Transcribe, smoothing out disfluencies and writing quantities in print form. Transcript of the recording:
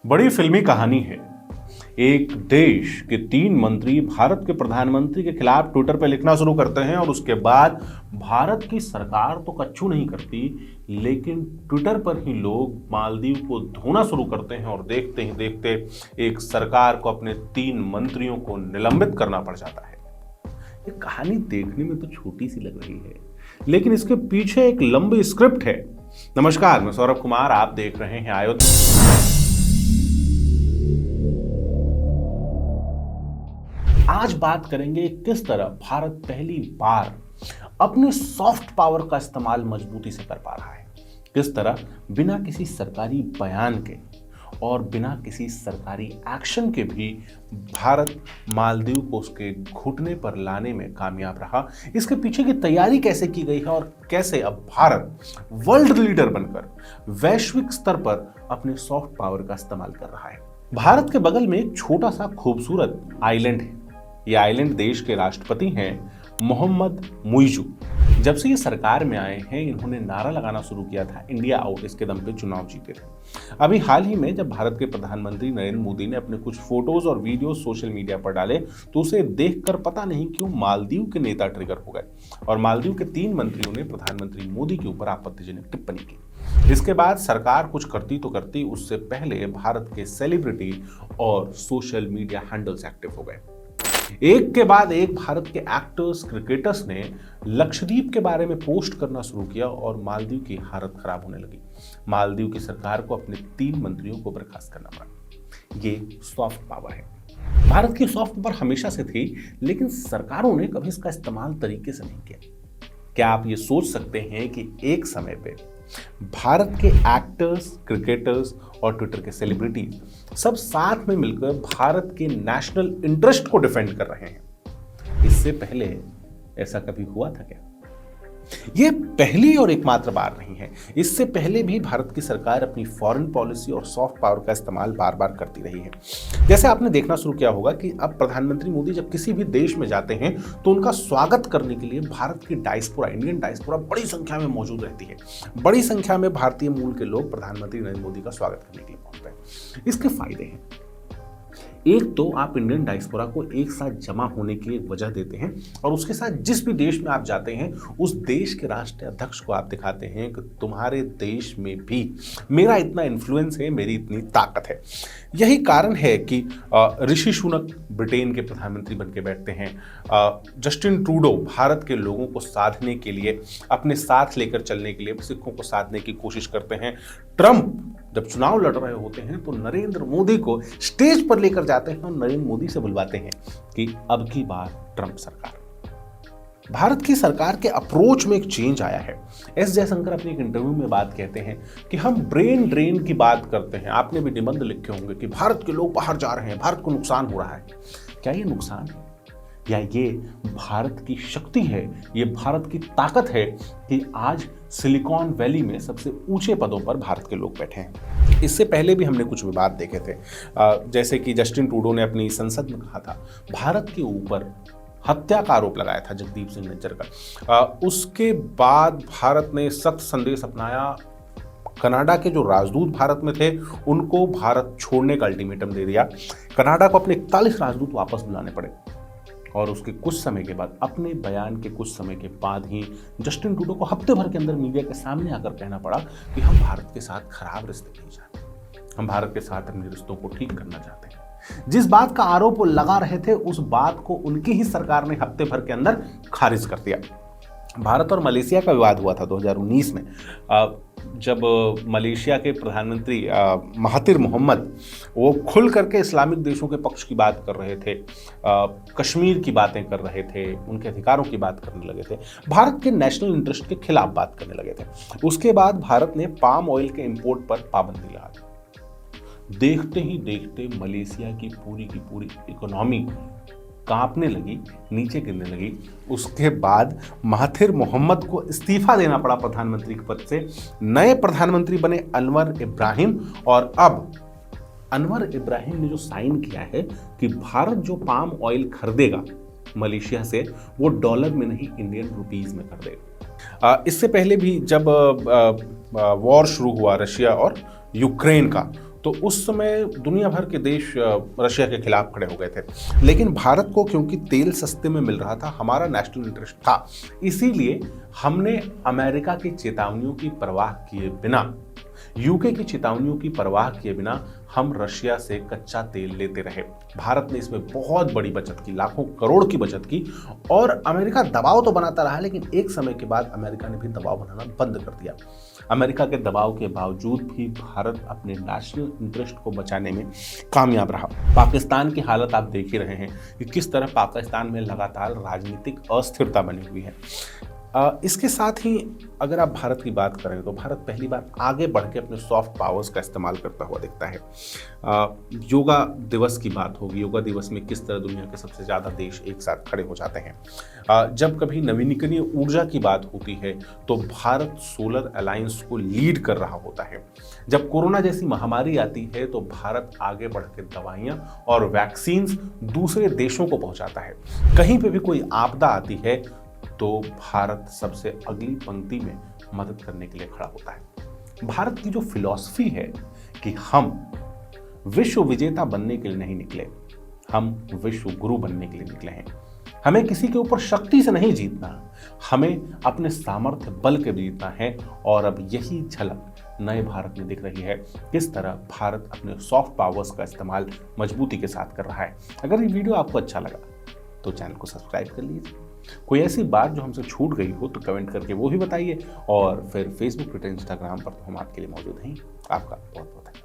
बड़ी फिल्मी कहानी है। एक देश के 3 मंत्री भारत के प्रधानमंत्री के खिलाफ ट्विटर पर लिखना शुरू करते हैं और उसके बाद भारत की सरकार तो कच्छू नहीं करती, लेकिन ट्विटर पर ही लोग मालदीव को धोना शुरू करते हैं और देखते ही देखते एक सरकार को अपने 3 मंत्रियों को निलंबित करना पड़ जाता है। ये कहानी देखने में तो छोटी सी लग रही है, लेकिन इसके पीछे एक लंबी स्क्रिप्ट है। नमस्कार, मैं सौरभ कुमार, आप देख रहे हैं अयोध्या। आज बात करेंगे किस तरह भारत पहली बार अपने सॉफ्ट पावर का इस्तेमाल मजबूती से कर पा रहा है, किस तरह बिना किसी सरकारी बयान के और बिना किसी सरकारी एक्शन के भी भारत मालदीव को उसके घुटने पर लाने में कामयाब रहा। इसके पीछे की तैयारी कैसे की गई है और कैसे अब भारत वर्ल्ड लीडर बनकर वैश्विक स्तर पर अपने सॉफ्ट पावर का इस्तेमाल कर रहा है। भारत के बगल में एक छोटा सा खूबसूरत आइलैंड है। ये आइलैंड देश के राष्ट्रपति हैं मोहम्मद मुइज़ू। जब से ये सरकार में आए हैं, इन्होंने नारा लगाना शुरू किया था इंडिया आउट, इसके दम पे चुनाव जीते थे। अभी हाल ही में जब भारत के प्रधानमंत्री नरेंद्र मोदी ने अपने कुछ फोटोज और वीडियो सोशल मीडिया पर डाले, तो उसे देखकर पता नहीं क्यों मालदीव के नेता ट्रिगर हो गए और मालदीव के 3 मंत्रियों ने प्रधानमंत्री मोदी के ऊपर आपत्तिजनक टिप्पणी की। इसके बाद सरकार कुछ करती तो करती, उससे पहले भारत के सेलिब्रिटी और सोशल मीडिया हैंडल्स एक्टिव हो गए। एक के बाद एक भारत के एक्टर्स, क्रिकेटर्स ने लक्षद्वीप के बारे में पोस्ट करना शुरू किया और मालदीव की हालत खराब होने लगी। मालदीव की सरकार को अपने 3 मंत्रियों को बर्खास्त करना पड़ा। ये सॉफ्ट पावर है। भारत की सॉफ्ट पावर हमेशा से थी, लेकिन सरकारों ने कभी इसका इस्तेमाल तरीके से नहीं किया। क्या आप ये सोच सकते हैं कि एक समय पे भारत के एक्टर्स, क्रिकेटर्स और ट्विटर के सेलिब्रिटीज सब साथ में मिलकर भारत के नेशनल इंटरेस्ट को डिफेंड कर रहे हैं? इससे पहले ऐसा कभी हुआ था क्या? यह पहली और एकमात्र बार नहीं है। इससे पहले भी भारत की सरकार अपनी फॉरेन पॉलिसी और सॉफ्ट पावर का इस्तेमाल बार बार करती रही है। जैसे आपने देखना शुरू किया होगा कि अब प्रधानमंत्री मोदी जब किसी भी देश में जाते हैं तो उनका स्वागत करने के लिए भारत की डायस्पोरा, इंडियन डायस्पोरा बड़ी संख्या में मौजूद रहती है। बड़ी संख्या में भारतीय मूल के लोग प्रधानमंत्री नरेंद्र मोदी का स्वागत करने के लिए पहुंचते हैं। इसके फायदे हैं। एक तो आप इंडियन डायस्पोरा को एक साथ जमा होने की एक वजह देते हैं और उसके साथ जिस भी देश में आप जाते हैं उस देश के राष्ट्रीय अध्यक्ष को आप दिखाते हैं कि तुम्हारे देश में भी मेरा इतना इन्फ्लुएंस है, मेरी इतनी ताकत है। यही कारण है कि ऋषि सुनक ब्रिटेन के प्रधानमंत्री बन के बैठते हैं। जस्टिन ट्रूडो भारत के लोगों को साधने के लिए, अपने साथ लेकर चलने के लिए सिखों को साधने की कोशिश करते हैं। ट्रंप जब चुनाव लड़ रहे होते हैं तो नरेंद्र मोदी को स्टेज पर लेकर जाते हैं और नरेंद्र मोदी से बुलवाते हैं कि अब की बार ट्रंप सरकार। भारत की सरकार के अप्रोच में एक चेंज आया है। एस जयशंकर अपने एक इंटरव्यू में बात कहते हैं कि हम ब्रेन ड्रेन की बात करते हैं। आपने भी निबंध लिखे होंगे कि भारत के लोग बाहर जा रहे हैं, भारत को नुकसान हो रहा है। क्या ये नुकसान है या ये भारत की शक्ति है, ये भारत की ताकत है कि आज सिलिकॉन वैली में सबसे ऊंचे पदों पर भारत के लोग बैठे हैं? इससे पहले भी हमने कुछ विवाद देखे थे, जैसे कि जस्टिन ट्रूडो ने अपनी संसद में कहा था भारत के ऊपर हत्या का आरोप लगाया था जगदीप सिंह निज्जर का। उसके बाद भारत ने सख्त संदेश अपनाया। कनाडा के जो राजदूत भारत में थे उनको भारत छोड़ने का अल्टीमेटम दे दिया। कनाडा को अपने 41 राजदूत वापस बुलाने पड़े और उसके कुछ समय के बाद, अपने बयान के कुछ समय के बाद ही जस्टिन ट्रूडो को हफ्ते भर के अंदर मीडिया के सामने आकर कहना पड़ा कि हम भारत के साथ खराब रिश्ते नहीं चाहते, हम भारत के साथ अपने रिश्तों को ठीक करना चाहते हैं। जिस बात का आरोप वो लगा रहे थे उस बात को उनकी ही सरकार ने हफ्ते भर के अंदर खारिज कर दिया। भारत और मलेशिया का विवाद हुआ था 2019 में, जब मलेशिया के प्रधानमंत्री महातिर मोहम्मद वो खुल करके इस्लामिक देशों के पक्ष की बात कर रहे थे, कश्मीर की बातें कर रहे थे, उनके अधिकारों की बात करने लगे थे, भारत के नेशनल इंटरेस्ट के खिलाफ बात करने लगे थे। उसके बाद भारत ने पाम ऑयल के इंपोर्ट पर पाबंदी लगा दी। देखते ही देखते मलेशिया की पूरी इकोनॉमी कांपने लगी, नीचे गिरने लगी। उसके बाद महाथिर मोहम्मद को इस्तीफा देना पड़ा प्रधानमंत्री के पद से। नए प्रधानमंत्री बने अनवर इब्राहिम और अब अनवर इब्राहिम ने जो साइन किया है कि भारत जो पाम ऑयल खरीदेगा मलेशिया से वो डॉलर में नहीं, इंडियन रुपीस में कर देगा। इससे पहले भी जब वॉर शुरू हुआ रशिया और यूक्रेन का, तो उस समय दुनिया भर के देश रशिया के खिलाफ खड़े हो गए थे। लेकिन भारत को क्योंकि तेल सस्ते में मिल रहा था, हमारा नेशनल इंटरेस्ट था, इसीलिए हमने अमेरिका की चेतावनियों की परवाह किए बिना, यूके की चेतावनियों की परवाह किए बिना हम रशिया से कच्चा तेल लेते रहे। भारत ने इसमें बहुत बड़ी बचत की, लाखों करोड़ की बचत की। और अमेरिका दबाव तो बनाता रहा, लेकिन एक समय के बाद अमेरिका ने भी दबाव बनाना बंद कर दिया। अमेरिका के दबाव के बावजूद भी भारत अपने नेशनल इंटरेस्ट को बचाने में कामयाब रहा। पाकिस्तान की हालत आप देख ही रहे हैं कि किस तरह पाकिस्तान में लगातार राजनीतिक अस्थिरता बनी हुई है। इसके साथ ही अगर आप भारत की बात करें तो भारत पहली बार आगे बढ़ के अपने सॉफ्ट पावर्स का इस्तेमाल करता हुआ दिखता है। योगा दिवस की बात होगी, योगा दिवस में किस तरह दुनिया के सबसे ज़्यादा देश एक साथ खड़े हो जाते हैं। जब कभी नवीनीकरणीय ऊर्जा की बात होती है तो भारत सोलर अलायंस को लीड कर रहा होता है। जब कोरोना जैसी महामारी आती है तो भारत आगे बढ़ के दवाइयाँ और वैक्सीन दूसरे देशों को पहुँचाता है। कहीं पर भी कोई आपदा आती है तो भारत सबसे अगली पंक्ति में मदद करने के लिए खड़ा होता है। भारत की जो फिलॉसफी है कि हम विश्व विजेता बनने के लिए नहीं निकले, हम विश्व गुरु बनने के लिए निकले हैं। हमें किसी के ऊपर शक्ति से नहीं जीतना, हमें अपने सामर्थ्य बल के जीतना है। और अब यही झलक नए भारत में दिख रही है, किस तरह भारत अपने सॉफ्ट पावर्स का इस्तेमाल मजबूती के साथ कर रहा है। अगर ये वीडियो आपको अच्छा लगा तो चैनल को सब्सक्राइब कर लीजिए। कोई ऐसी बात जो हमसे छूट गई हो तो कमेंट करके वो भी बताइए। और फिर फेसबुक, ट्विटर, इंस्टाग्राम पर तो हम आपके लिए मौजूद हैं। आपका बहुत बहुत धन्यवाद।